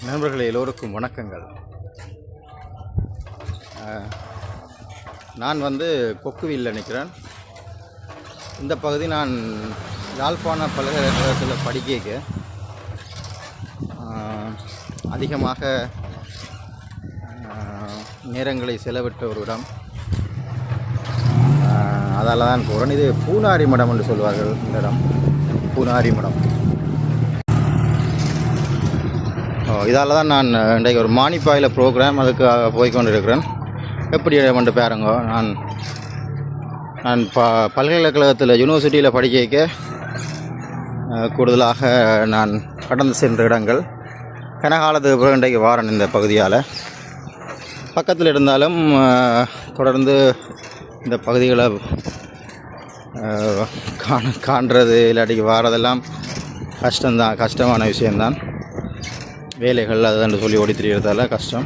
நண்பர்களே, எல்லோருக்கும் வணக்கங்கள். நான் கொக்குவில்ல நிற்கிறேன். இந்த பகுதி நான் யாழ்ப்பாண பல்கலைக்கழகத்தில் படிக்க அதிகமாக நேரங்களை செலவிட்ட ஒரு இடம். அதால் தான் போகிறேன். இது பூனாரி மடம் என்று சொல்வார்கள். இந்த இடம் பூனாரி மடம். இதால் தான் நான் இன்றைக்கு ஒரு மானிப்பாயில் ப்ரோக்ராம் அதுக்கு போய்கொண்டு இருக்கிறேன். எப்படி வந்து பாருங்க, நான் பல்கலைக்கழகத்தில் யூனிவர்சிட்டியில் படிக்க கூடுதலாக நான் கடந்து சென்ற இடங்கள் கனகாலத்துக்கு பிறகு இன்றைக்கு வாரன். இந்த பகுதியால் பக்கத்தில் இருந்தாலும் தொடர்ந்து இந்த பகுதிகளை காண்றது இல்லாட்டிக்கு வாரதெல்லாம் கஷ்டமான விஷயந்தான். வேலைகள் அதுதான் சொல்லி ஓடி திரியறதால கஷ்டம்.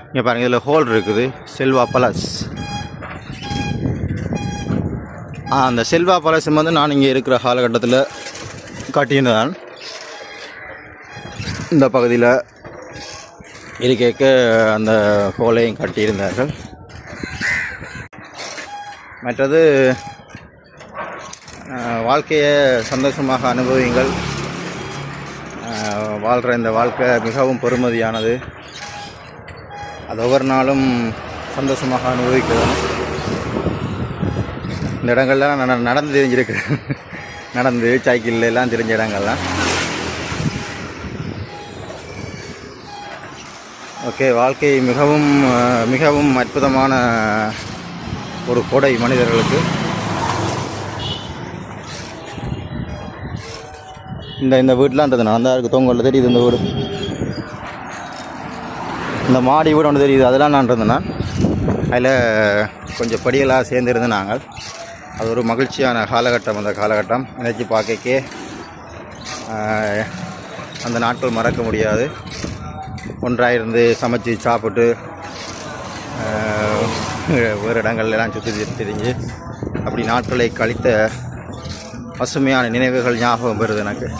இங்கே பாருங்கள், இதில் ஹோல் இருக்குது, செல்வா பலஸ். அந்த செல்வா பலஸ் நான் இங்கே இருக்கிற காலகட்டத்தில் காட்டியிருந்தான். இந்த பகுதியில் இருக்க அந்த ஹோலையும் கட்டியிருந்தார்கள். மற்றது வாழ்க்கையை சந்தோஷமாக அனுபவிங்கள். வாழ்கிற இந்த வாழ்க்கை மிகவும் பெருமதியானது. அது ஒவ்வொரு நாளும் சந்தோஷமாக அனுபவிக்கிறோம். இந்த இடங்கள்லாம் நான் நடந்து தெரிஞ்சிருக்கிறேன். நடந்து சைக்கிள் எல்லாம் தெரிஞ்ச இடங்கள்லாம். ஓகே, வாழ்க்கை மிகவும் மிகவும் அற்புதமான ஒரு கொடை மனிதர்களுக்கு. இந்த வீடெலாம் இருந்தது நான் தான் இருக்குது. தொங்கலில் தெரியுது இந்த வீடு, இந்த மாடி வீடு ஒன்று தெரியுது. அதெல்லாம் நான் இருந்தேன். நான் அதில் கொஞ்சம் படிகளாக சேர்ந்துருந்து நாங்கள். அது ஒரு மகிழ்ச்சியான காலகட்டம். அந்த காலகட்டம் நினைச்சு பார்க்கக்கே அந்த நாட்கள் மறக்க முடியாது. ஒன்றாக இருந்து சமைச்சு சாப்பிட்டு வேறு இடங்கள்லாம் சுற்றி திரிஞ்சு அப்படி நாட்களை கழித்த பசுமையான நினைவுகள் ஞாபகம் வருது எனக்கு.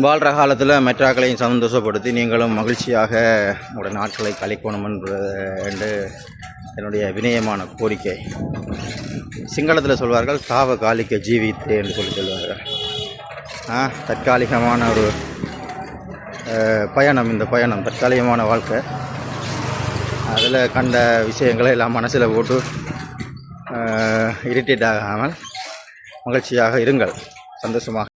வாழ்கிற காலத்தில் மெட்ராக்களையும் சந்தோஷப்படுத்தி நீங்களும் மகிழ்ச்சியாக உங்களுடைய நாட்களை கழிக்கணும் என்று என்னுடைய வினயமான கோரிக்கை. சிங்களத்தில் சொல்வார்கள் தாவகாலிக்க ஜீவித்தே என்று சொல்லுவார்கள். தற்காலிகமான ஒரு பயணம். இந்த பயணம் தற்காலிகமான வாழ்க்கை. அதில் கண்ட விஷயங்களை எல்லாம் மனசில் போட்டு இரிட்டேட் ஆகாமல் மகிழ்ச்சியாக இருங்கள், சந்தோஷமாக.